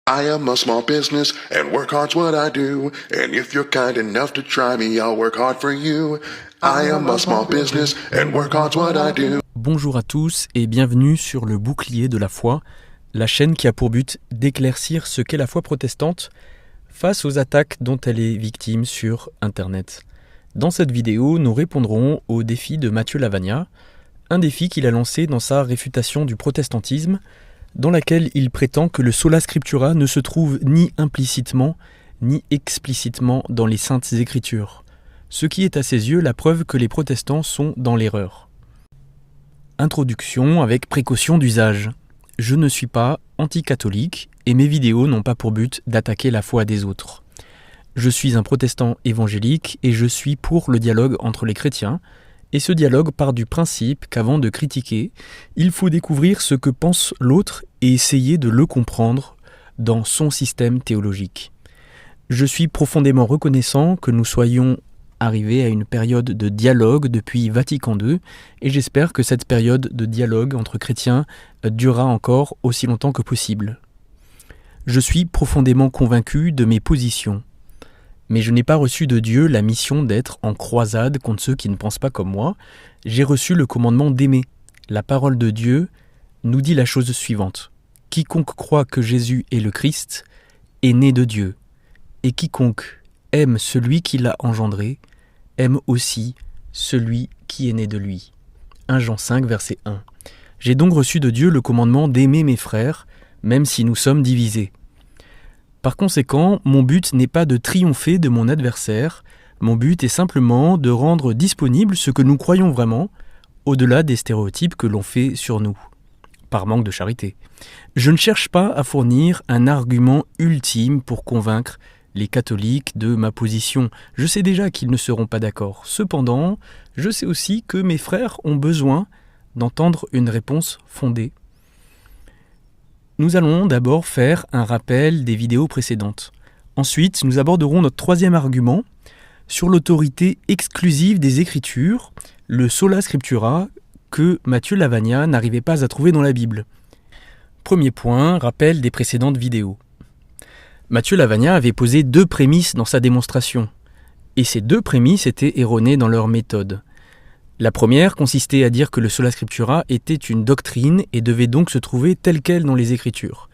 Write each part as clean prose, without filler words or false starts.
I am a small business and work hard's what I do. And if you're kind enough to try me, I'll work hard for you. I am a small business and work hard's what I do. Bonjour à tous et bienvenue sur le Bouclier de la foi, la chaîne qui a pour but d'éclaircir ce qu'est la foi protestante face aux attaques dont elle est victime sur Internet. Dans cette vidéo, nous répondrons au défi de Mathieu Lavagna, un défi qu'il a lancé dans sa réfutation du protestantisme, dans laquelle il prétend que le sola scriptura ne se trouve ni implicitement ni explicitement dans les saintes écritures, ce qui est à ses yeux la preuve que les protestants sont dans l'erreur. Introduction avec précaution d'usage. Je ne suis pas anti-catholique et mes vidéos n'ont pas pour but d'attaquer la foi des autres. Je suis un protestant évangélique et je suis pour le dialogue entre les chrétiens, et ce dialogue part du principe qu'avant de critiquer, il faut découvrir ce que pense l'autre et essayer de le comprendre dans son système théologique. Je suis profondément reconnaissant que nous soyons arrivés à une période de dialogue depuis Vatican II, et j'espère que cette période de dialogue entre chrétiens durera encore aussi longtemps que possible. Je suis profondément convaincu de mes positions. Mais je n'ai pas reçu de Dieu la mission d'être en croisade contre ceux qui ne pensent pas comme moi. J'ai reçu le commandement d'aimer. La parole de Dieu nous dit la chose suivante. Quiconque croit que Jésus est le Christ est né de Dieu. Et quiconque aime celui qui l'a engendré, aime aussi celui qui est né de lui. 1 Jean 5, verset 1. J'ai donc reçu de Dieu le commandement d'aimer mes frères, même si nous sommes divisés. Par conséquent, mon but n'est pas de triompher de mon adversaire, mon but est simplement de rendre disponible ce que nous croyons vraiment, au-delà des stéréotypes que l'on fait sur nous, par manque de charité. Je ne cherche pas à fournir un argument ultime pour convaincre les catholiques de ma position. Je sais déjà qu'ils ne seront pas d'accord. Cependant, je sais aussi que mes frères ont besoin d'entendre une réponse fondée. Nous allons d'abord faire un rappel des vidéos précédentes. Ensuite, nous aborderons notre troisième argument sur l'autorité exclusive des Écritures, le sola scriptura, que Mathieu Lavagna n'arrivait pas à trouver dans la Bible. Premier point, rappel des précédentes vidéos. Mathieu Lavagna avait posé 2 prémices dans sa démonstration, et ces 2 prémices étaient erronées dans leur méthode. La première consistait à dire que le sola scriptura était une doctrine et devait donc se trouver telle quelle dans les Écritures.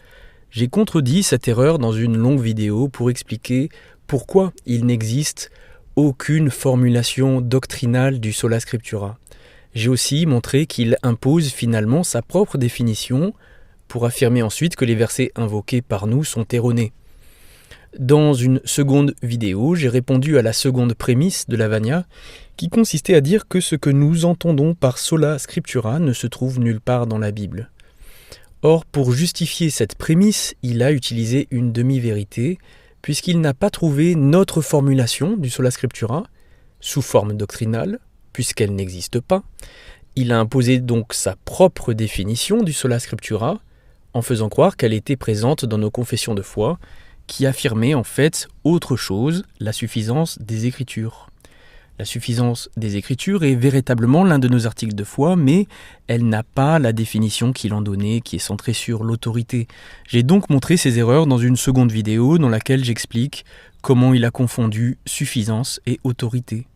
J'ai contredit cette erreur dans une longue vidéo pour expliquer pourquoi il n'existe aucune formulation doctrinale du sola scriptura. J'ai aussi montré qu'il impose finalement sa propre définition pour affirmer ensuite que les versets invoqués par nous sont erronés. Dans une seconde vidéo, j'ai répondu à la seconde prémisse de Lavagna, qui consistait à dire que ce que nous entendons par sola scriptura ne se trouve nulle part dans la Bible. Or, pour justifier cette prémisse, il a utilisé une demi-vérité, puisqu'il n'a pas trouvé notre formulation du sola scriptura, sous forme doctrinale, puisqu'elle n'existe pas. Il a imposé donc sa propre définition du sola scriptura, en faisant croire qu'elle était présente dans nos confessions de foi, qui affirmait en fait autre chose, la suffisance des Écritures. La suffisance des Écritures est véritablement l'un de nos articles de foi, mais elle n'a pas la définition qu'il en donnait, qui est centrée sur l'autorité. J'ai donc montré ces erreurs dans une seconde vidéo dans laquelle j'explique comment il a confondu suffisance et autorité.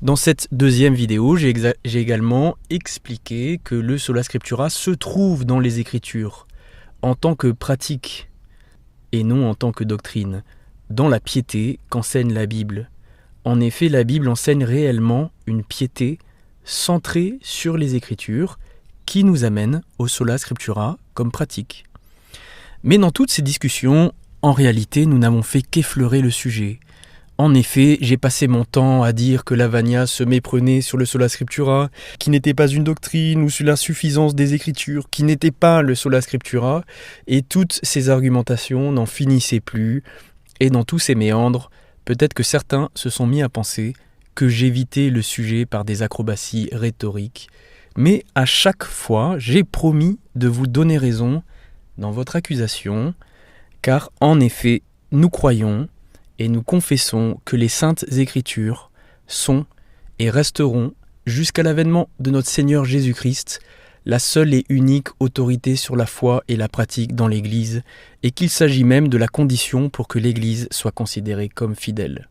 Dans cette deuxième vidéo, j'ai également expliqué que le sola scriptura se trouve dans les Écritures en tant que pratique et non en tant que doctrine, dans la piété qu'enseigne la Bible. En effet, la Bible enseigne réellement une piété centrée sur les Écritures qui nous amène au sola scriptura comme pratique. Mais dans toutes ces discussions, en réalité, nous n'avons fait qu'effleurer le sujet. En effet, j'ai passé mon temps à dire que Lavagna se méprenait sur le sola scriptura, qui n'était pas une doctrine, ou sur l'insuffisance des Écritures, qui n'était pas le sola scriptura, et toutes ces argumentations n'en finissaient plus, et dans tous ces méandres, peut-être que certains se sont mis à penser que j'évitais le sujet par des acrobaties rhétoriques, mais à chaque fois, j'ai promis de vous donner raison dans votre accusation, car en effet, nous croyons et nous confessons que les saintes Écritures sont et resteront, jusqu'à l'avènement de notre Seigneur Jésus-Christ, la seule et unique autorité sur la foi et la pratique dans l'Église, et qu'il s'agit même de la condition pour que l'Église soit considérée comme fidèle.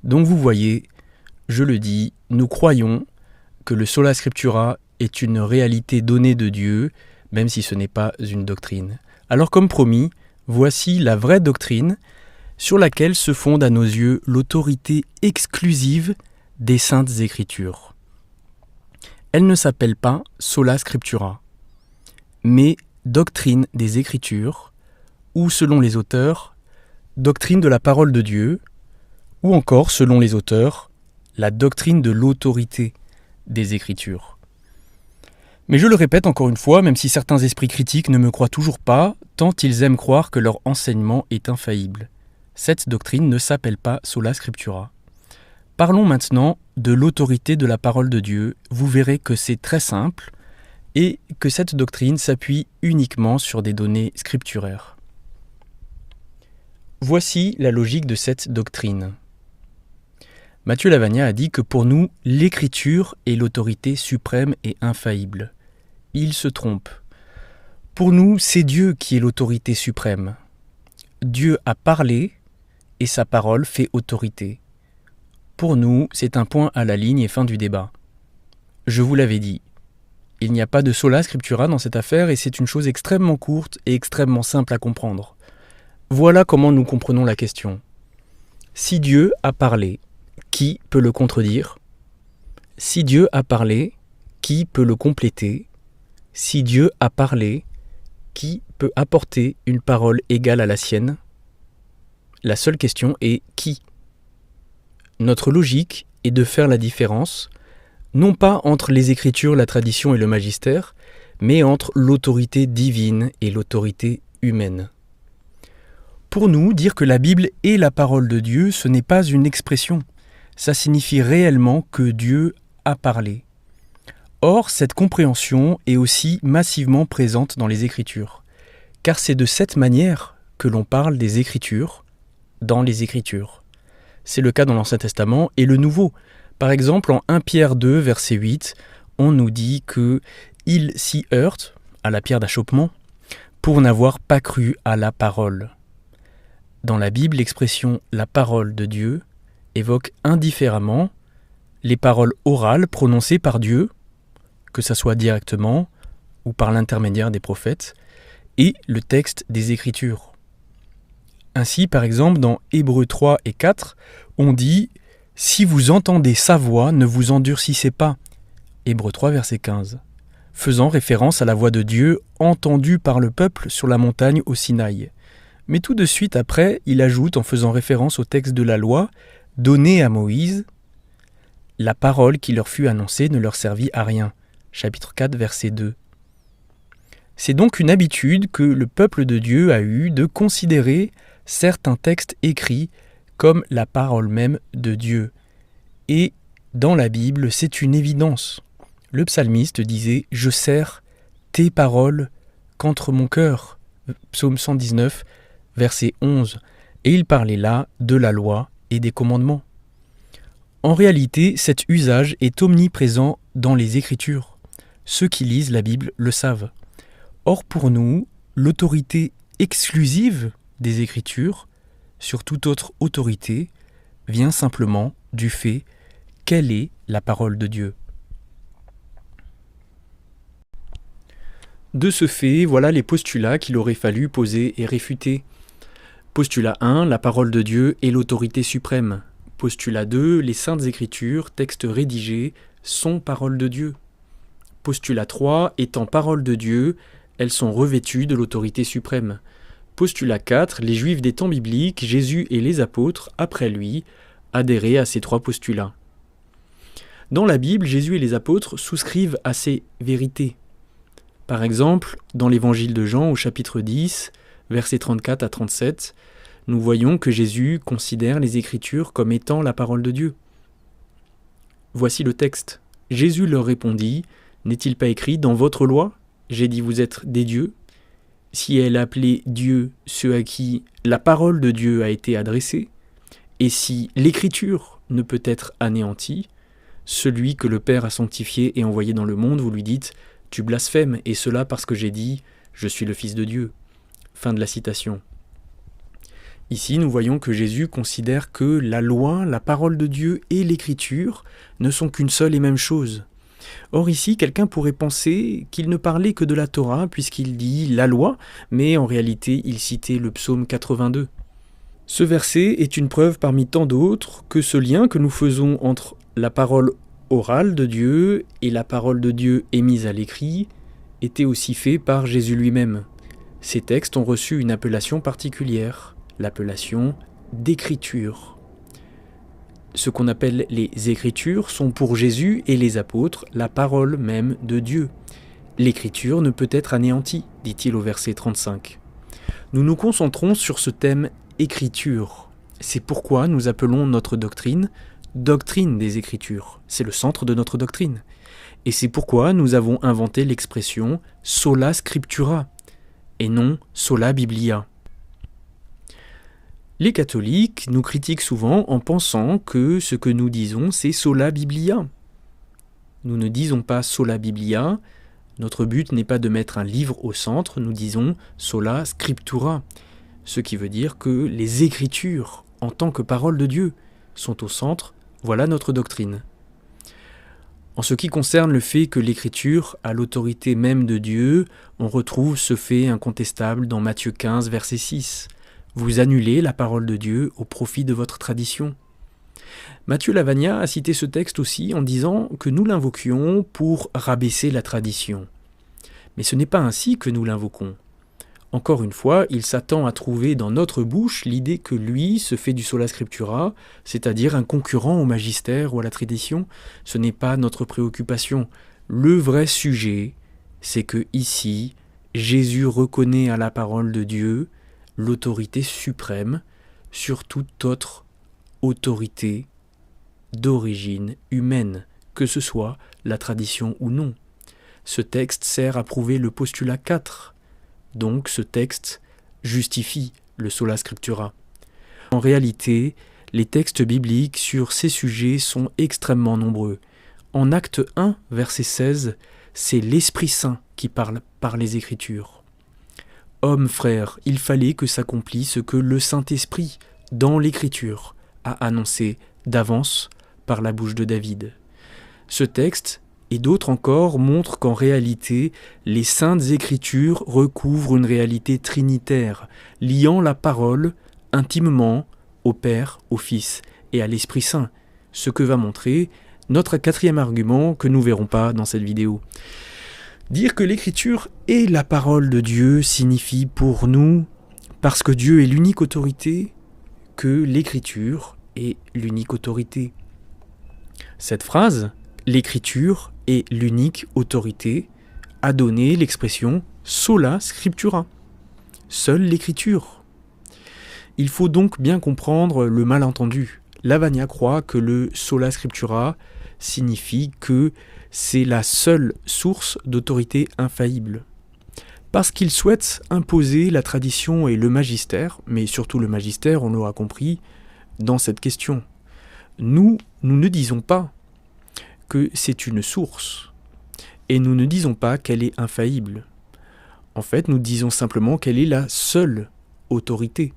Donc vous voyez, je le dis, nous croyons que le sola scriptura est une réalité donnée de Dieu, même si ce n'est pas une doctrine. Alors comme promis, voici la vraie doctrine sur laquelle se fonde à nos yeux l'autorité exclusive des Saintes Écritures. Elle ne s'appelle pas sola scriptura, mais doctrine des Écritures, ou selon les auteurs, doctrine de la parole de Dieu, ou encore, selon les auteurs, la doctrine de l'autorité des Écritures. Mais je le répète encore une fois, même si certains esprits critiques ne me croient toujours pas, tant ils aiment croire que leur enseignement est infaillible. Cette doctrine ne s'appelle pas sola scriptura. Parlons maintenant de l'autorité de la parole de Dieu. Vous verrez que c'est très simple et que cette doctrine s'appuie uniquement sur des données scripturaires. Voici la logique de cette doctrine. Matthieu Lavagna a dit que pour nous, l'Écriture est l'autorité suprême et infaillible. Il se trompe. Pour nous, c'est Dieu qui est l'autorité suprême. Dieu a parlé et sa parole fait autorité. Pour nous, c'est un point à la ligne et fin du débat. Je vous l'avais dit, il n'y a pas de sola scriptura dans cette affaire et c'est une chose extrêmement courte et extrêmement simple à comprendre. Voilà comment nous comprenons la question. Si Dieu a parlé, qui peut le contredire ? Si Dieu a parlé, qui peut le compléter ? Si Dieu a parlé, qui peut apporter une parole égale à la sienne ? La seule question est qui ? Notre logique est de faire la différence, non pas entre les Écritures, la tradition et le magistère, mais entre l'autorité divine et l'autorité humaine. Pour nous, dire que la Bible est la parole de Dieu, ce n'est pas une expression. Ça signifie réellement que Dieu a parlé. Or, cette compréhension est aussi massivement présente dans les Écritures, car c'est de cette manière que l'on parle des Écritures dans les Écritures. C'est le cas dans l'Ancien Testament et le Nouveau. Par exemple, en 1 Pierre 2, verset 8, on nous dit que « il s'y heurte » à la pierre d'achoppement pour n'avoir pas cru à la parole. Dans la Bible, l'expression « la parole de Dieu » évoque indifféremment les paroles orales prononcées par Dieu, que ce soit directement ou par l'intermédiaire des prophètes, et le texte des Écritures. Ainsi, par exemple, dans Hébreux 3 et 4, on dit « Si vous entendez sa voix, ne vous endurcissez pas » Hébreux 3, verset 15, faisant référence à la voix de Dieu entendue par le peuple sur la montagne au Sinaï. Mais tout de suite après, il ajoute, en faisant référence au texte de la loi, donné à Moïse, « La parole qui leur fut annoncée ne leur servit à rien » chapitre 4, verset 2. C'est donc une habitude que le peuple de Dieu a eue de considérer certains textes écrits comme la parole même de Dieu. Et dans la Bible, c'est une évidence. Le psalmiste disait « Je serre tes paroles contre mon cœur » Psaume 119, verset 11. Et il parlait là de la loi et des commandements. En réalité, cet usage est omniprésent dans les Écritures. Ceux qui lisent la Bible le savent. Or pour nous, l'autorité exclusive des Écritures, sur toute autre autorité, vient simplement du fait qu'elle est la parole de Dieu. De ce fait, voilà les postulats qu'il aurait fallu poser et réfuter. Postulat 1, la parole de Dieu est l'autorité suprême. Postulat 2, les Saintes Écritures, textes rédigés, sont parole de Dieu. Postulat 3, étant parole de Dieu, elles sont revêtues de l'autorité suprême. Postulat 4, les Juifs des temps bibliques, Jésus et les apôtres, après lui, adhéraient à ces trois postulats. Dans la Bible, Jésus et les apôtres souscrivent à ces vérités. Par exemple, dans l'évangile de Jean au chapitre 10, versets 34 à 37, nous voyons que Jésus considère les Écritures comme étant la parole de Dieu. Voici le texte. Jésus leur répondit, « N'est-il pas écrit dans votre loi ? J'ai dit vous êtes des dieux. Si elle appelait Dieu ceux à qui la parole de Dieu a été adressée, et si l'Écriture ne peut être anéantie, celui que le Père a sanctifié et envoyé dans le monde, vous lui dites, Tu blasphèmes, et cela parce que j'ai dit « Je suis le Fils de Dieu ». Fin de la citation. Ici, nous voyons que Jésus considère que la loi, la parole de Dieu et l'Écriture ne sont qu'une seule et même chose. Or ici, quelqu'un pourrait penser qu'il ne parlait que de la Torah puisqu'il dit « la loi », mais en réalité, il citait le psaume 82. Ce verset est une preuve parmi tant d'autres que ce lien que nous faisons entre la parole orale de Dieu et la parole de Dieu émise à l'écrit était aussi fait par Jésus lui-même. Ces textes ont reçu une appellation particulière, l'appellation d'écriture. Ce qu'on appelle les Écritures sont pour Jésus et les apôtres la parole même de Dieu. L'écriture ne peut être anéantie, dit-il au verset 35. Nous nous concentrons sur ce thème Écriture. C'est pourquoi nous appelons notre doctrine doctrine des Écritures. C'est le centre de notre doctrine. Et c'est pourquoi nous avons inventé l'expression sola scriptura et non sola biblia. Les catholiques nous critiquent souvent en pensant que ce que nous disons, c'est sola biblia. Nous ne disons pas sola biblia, notre but n'est pas de mettre un livre au centre, nous disons sola scriptura, ce qui veut dire que les Écritures, en tant que parole de Dieu, sont au centre, voilà notre doctrine. En ce qui concerne le fait que l'Écriture a l'autorité même de Dieu, on retrouve ce fait incontestable dans Matthieu 15, verset 6. Vous annulez la parole de Dieu au profit de votre tradition. Matthieu Lavagna a cité ce texte aussi en disant que nous l'invoquions pour rabaisser la tradition. Mais ce n'est pas ainsi que nous l'invoquons. Encore une fois, il s'attend à trouver dans notre bouche l'idée que lui se fait du sola scriptura, c'est-à-dire un concurrent au magistère ou à la tradition. Ce n'est pas notre préoccupation. Le vrai sujet, c'est que ici, Jésus reconnaît à la parole de Dieu l'autorité suprême sur toute autre autorité d'origine humaine, que ce soit la tradition ou non. Ce texte sert à prouver le postulat 4. Donc ce texte justifie le sola scriptura. En réalité, les textes bibliques sur ces sujets sont extrêmement nombreux. En Acte 1, verset 16, c'est l'Esprit Saint qui parle par les Écritures. Hommes, frères, il fallait que s'accomplisse ce que le Saint-Esprit, dans l'Écriture, a annoncé d'avance par la bouche de David. Ce texte et d'autres encore montrent qu'en réalité, les Saintes Écritures recouvrent une réalité trinitaire, liant la parole intimement au Père, au Fils et à l'Esprit Saint, ce que va montrer notre quatrième argument que nous ne verrons pas dans cette vidéo. Dire que l'Écriture est la parole de Dieu signifie pour nous, parce que Dieu est l'unique autorité, que l'Écriture est l'unique autorité. Cette phrase, l'Écriture est l'unique autorité, a donné l'expression sola scriptura, seule l'Écriture. Il faut donc bien comprendre le malentendu. Lavagna croit que le sola scriptura signifie que c'est la seule source d'autorité infaillible. Parce qu'il souhaite imposer la tradition et le magistère, mais surtout le magistère, on l'aura compris, dans cette question. Nous ne disons pas que c'est une source, et nous ne disons pas qu'elle est infaillible. En fait, nous disons simplement qu'elle est la seule autorité.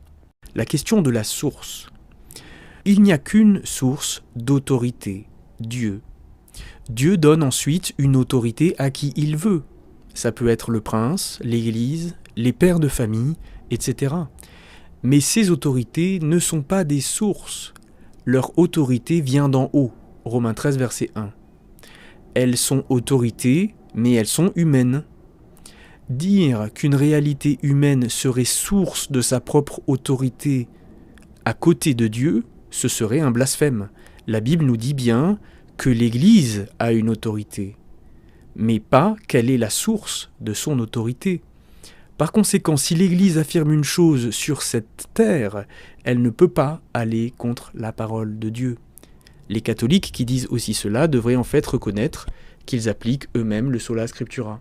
La question de la source. Il n'y a qu'une source d'autorité, Dieu. Dieu donne ensuite une autorité à qui il veut. Ça peut être le prince, l'Église, les pères de famille, etc. Mais ces autorités ne sont pas des sources. Leur autorité vient d'en haut. Romains 13, verset 1. Elles sont autorités, mais elles sont humaines. Dire qu'une réalité humaine serait source de sa propre autorité à côté de Dieu, ce serait un blasphème. La Bible nous dit bien que l'Église a une autorité, mais pas quelle est la source de son autorité. Par conséquent, si l'Église affirme une chose sur cette terre, elle ne peut pas aller contre la parole de Dieu. Les catholiques qui disent aussi cela devraient en fait reconnaître qu'ils appliquent eux-mêmes le sola scriptura.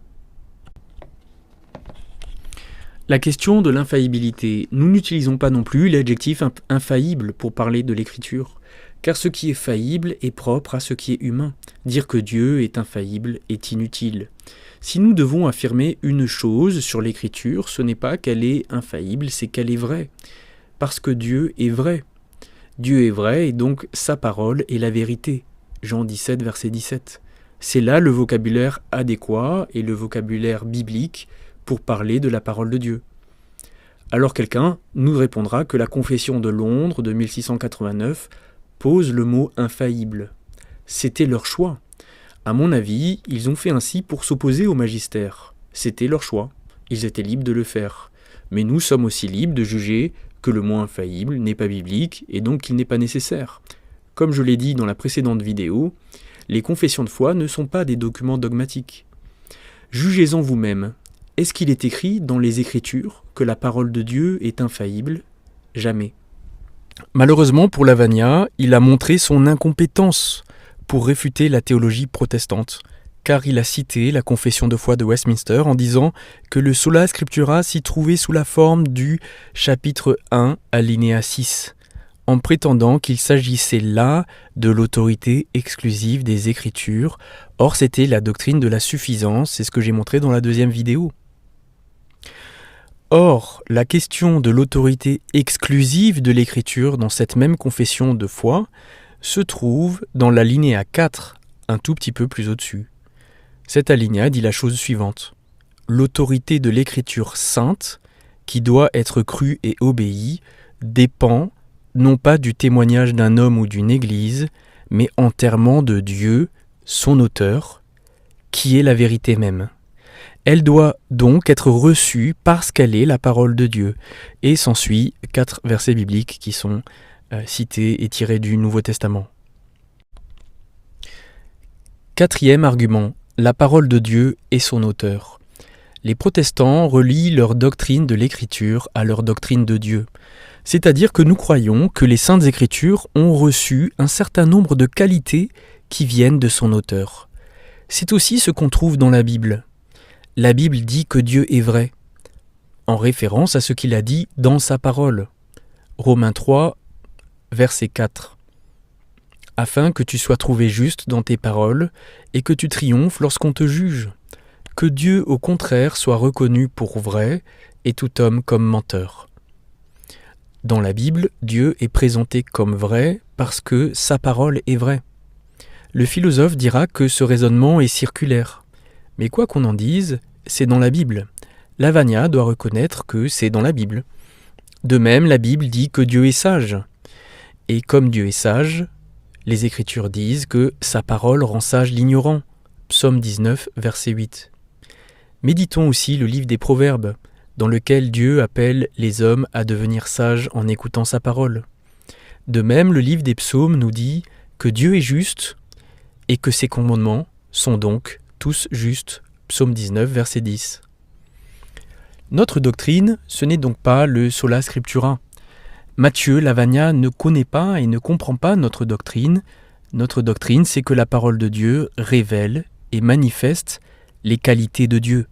La question de l'infaillibilité. Nous n'utilisons pas non plus l'adjectif infaillible pour parler de l'écriture, car ce qui est faillible est propre à ce qui est humain. Dire que Dieu est infaillible est inutile. Si nous devons affirmer une chose sur l'Écriture, ce n'est pas qu'elle est infaillible, c'est qu'elle est vraie. Parce que Dieu est vrai. Dieu est vrai et donc sa parole est la vérité. Jean 17, verset 17. C'est là le vocabulaire adéquat et le vocabulaire biblique pour parler de la parole de Dieu. Alors quelqu'un nous répondra que la Confession de Londres de 1689 pose le mot infaillible. C'était leur choix. À mon avis, ils ont fait ainsi pour s'opposer au magistère. C'était leur choix. Ils étaient libres de le faire. Mais nous sommes aussi libres de juger que le mot infaillible n'est pas biblique et donc qu'il n'est pas nécessaire. Comme je l'ai dit dans la précédente vidéo, les confessions de foi ne sont pas des documents dogmatiques. Jugez-en vous-même. Est-ce qu'il est écrit dans les Écritures que la parole de Dieu est infaillible ? Jamais. Malheureusement pour Lavagna, il a montré son incompétence pour réfuter la théologie protestante, car il a cité la confession de foi de Westminster en disant que le sola scriptura s'y trouvait sous la forme du chapitre 1, alinéa 6, en prétendant qu'il s'agissait là de l'autorité exclusive des Écritures. Or, c'était la doctrine de la suffisance, c'est ce que j'ai montré dans la deuxième vidéo. Or, la question de l'autorité exclusive de l'Écriture dans cette même confession de foi se trouve dans l'alinéa 4, un tout petit peu plus au-dessus. Cet alinéa dit la chose suivante. L'autorité de l'Écriture sainte, qui doit être crue et obéie, dépend non pas du témoignage d'un homme ou d'une église, mais entièrement de Dieu, son auteur, qui est la vérité même. Elle doit donc être reçue parce qu'elle est la parole de Dieu. Et s'ensuit 4 versets bibliques qui sont cités et tirés du Nouveau Testament. Quatrième argument, la parole de Dieu et son auteur. Les protestants relient leur doctrine de l'Écriture à leur doctrine de Dieu. C'est-à-dire que nous croyons que les Saintes Écritures ont reçu un certain nombre de qualités qui viennent de son auteur. C'est aussi ce qu'on trouve dans la Bible. La Bible dit que Dieu est vrai, en référence à ce qu'il a dit dans sa parole. Romains 3, verset 4. Afin que tu sois trouvé juste dans tes paroles et que tu triomphes lorsqu'on te juge. Que Dieu, au contraire, soit reconnu pour vrai et tout homme comme menteur. Dans la Bible, Dieu est présenté comme vrai parce que sa parole est vraie. Le philosophe dira que ce raisonnement est circulaire. Mais quoi qu'on en dise, c'est dans la Bible. Lavagna doit reconnaître que c'est dans la Bible. De même, la Bible dit que Dieu est sage. Et comme Dieu est sage, les Écritures disent que sa parole rend sage l'ignorant. Psaume 19, verset 8. Méditons aussi le livre des Proverbes, dans lequel Dieu appelle les hommes à devenir sages en écoutant sa parole. De même, le livre des Psaumes nous dit que Dieu est juste et que ses commandements sont donc tous justes. Psaume 19, verset 10. Notre doctrine, ce n'est donc pas le sola scriptura. Matthieu Lavagna ne connaît pas et ne comprend pas notre doctrine. Notre doctrine, c'est que la parole de Dieu révèle et manifeste les qualités de Dieu.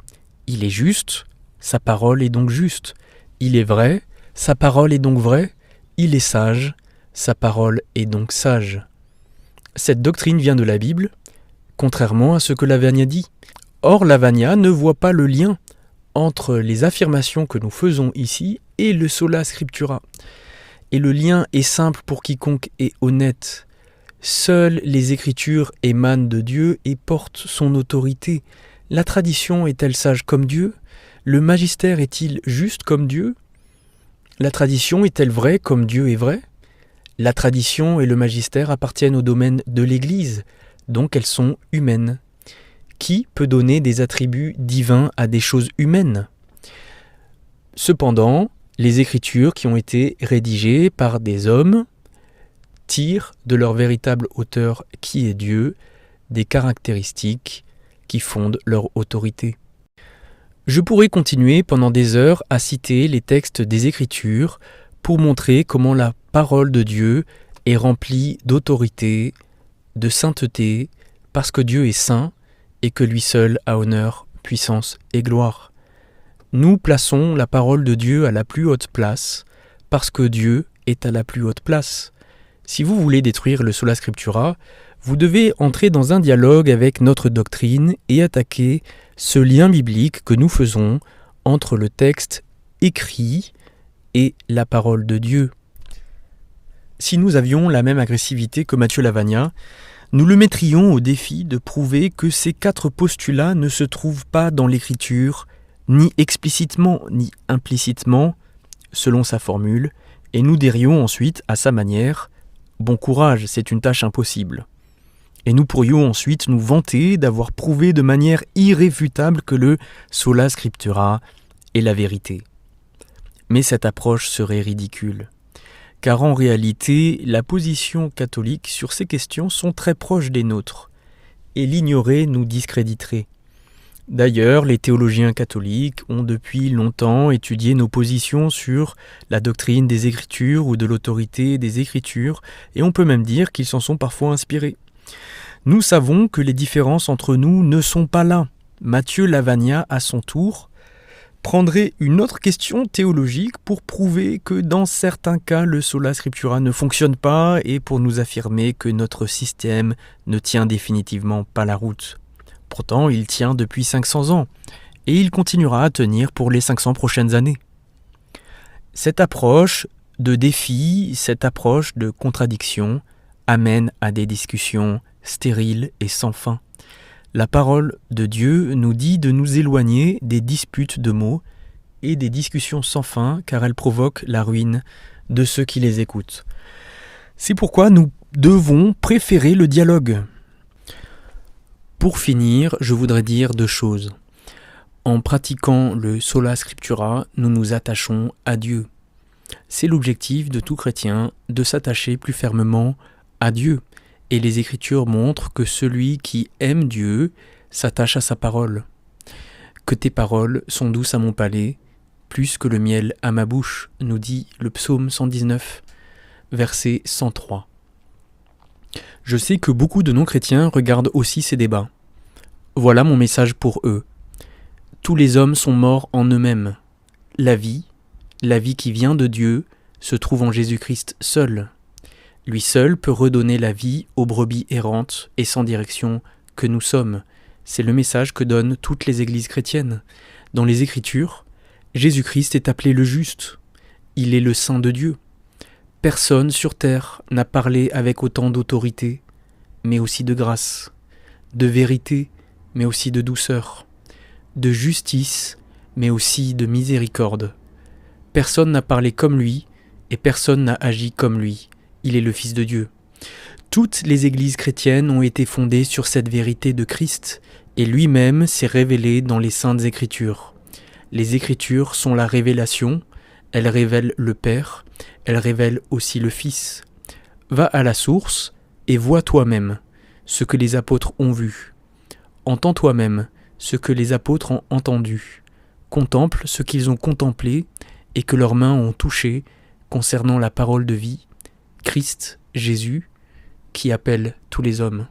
Il est juste, sa parole est donc juste. Il est vrai, sa parole est donc vraie. Il est sage, sa parole est donc sage. Cette doctrine vient de la Bible, contrairement à ce que Lavagna dit. Or, Lavagna ne voit pas le lien entre les affirmations que nous faisons ici et le sola scriptura. Et le lien est simple pour quiconque est honnête. Seules les Écritures émanent de Dieu et portent son autorité. La tradition est-elle sage comme Dieu ? Le magistère est-il juste comme Dieu ? La tradition est-elle vraie comme Dieu est vrai ? La tradition et le magistère appartiennent au domaine de l'Église, donc elles sont humaines. Qui peut donner des attributs divins à des choses humaines ? Cependant, les Écritures qui ont été rédigées par des hommes tirent de leur véritable auteur qui est Dieu des caractéristiques qui fondent leur autorité. Je pourrais continuer pendant des heures à citer les textes des Écritures pour montrer comment la parole de Dieu est remplie d'autorité, de sainteté, parce que Dieu est saint et que lui seul a honneur, puissance et gloire. Nous plaçons la parole de Dieu à la plus haute place, parce que Dieu est à la plus haute place. Si vous voulez détruire le sola scriptura, vous devez entrer dans un dialogue avec notre doctrine et attaquer ce lien biblique que nous faisons entre le texte écrit et la parole de Dieu. Si nous avions la même agressivité que Matthieu Lavagna, nous le mettrions au défi de prouver que ces 4 postulats ne se trouvent pas dans l'Écriture, ni explicitement ni implicitement, selon sa formule, et nous dirions ensuite à sa manière « Bon courage, c'est une tâche impossible ». Et nous pourrions ensuite nous vanter d'avoir prouvé de manière irréfutable que le sola scriptura est la vérité. Mais cette approche serait ridicule, car en réalité, la position catholique sur ces questions sont très proches des nôtres, et l'ignorer nous discréditerait. D'ailleurs, les théologiens catholiques ont depuis longtemps étudié nos positions sur la doctrine des Écritures ou de l'autorité des Écritures, et on peut même dire qu'ils s'en sont parfois inspirés. Nous savons que les différences entre nous ne sont pas là. Matthieu Lavagna, à son tour, prendrait une autre question théologique pour prouver que dans certains cas le sola scriptura ne fonctionne pas et pour nous affirmer que notre système ne tient définitivement pas la route. Pourtant, il tient depuis 500 ans et il continuera à tenir pour les 500 prochaines années. Cette approche de défi, cette approche de contradiction amène à des discussions stériles et sans fin. La parole de Dieu nous dit de nous éloigner des disputes de mots et des discussions sans fin, car elles provoquent la ruine de ceux qui les écoutent. C'est pourquoi nous devons préférer le dialogue. Pour finir, je voudrais dire 2 choses. En pratiquant le sola scriptura, nous nous attachons à Dieu. C'est l'objectif de tout chrétien de s'attacher plus fermement à Dieu. Et les Écritures montrent que celui qui aime Dieu s'attache à sa parole. Que tes paroles sont douces à mon palais, plus que le miel à ma bouche, nous dit le psaume 119, verset 103. Je sais que beaucoup de non-chrétiens regardent aussi ces débats. Voilà mon message pour eux. Tous les hommes sont morts en eux-mêmes. La vie qui vient de Dieu, se trouve en Jésus-Christ seul. Lui seul peut redonner la vie aux brebis errantes et sans direction que nous sommes. C'est le message que donnent toutes les églises chrétiennes. Dans les Écritures, Jésus-Christ est appelé le juste. Il est le Saint de Dieu. Personne sur terre n'a parlé avec autant d'autorité, mais aussi de grâce, de vérité, mais aussi de douceur, de justice, mais aussi de miséricorde. Personne n'a parlé comme lui, et personne n'a agi comme lui. Il est le Fils de Dieu. Toutes les églises chrétiennes ont été fondées sur cette vérité de Christ, et lui-même s'est révélé dans les Saintes Écritures. Les Écritures sont la révélation, elles révèlent le Père, elles révèlent aussi le Fils. Va à la source et vois toi-même ce que les apôtres ont vu. Entends toi-même ce que les apôtres ont entendu. Contemple ce qu'ils ont contemplé et que leurs mains ont touché concernant la parole de vie, Christ, Jésus, qui appelle tous les hommes.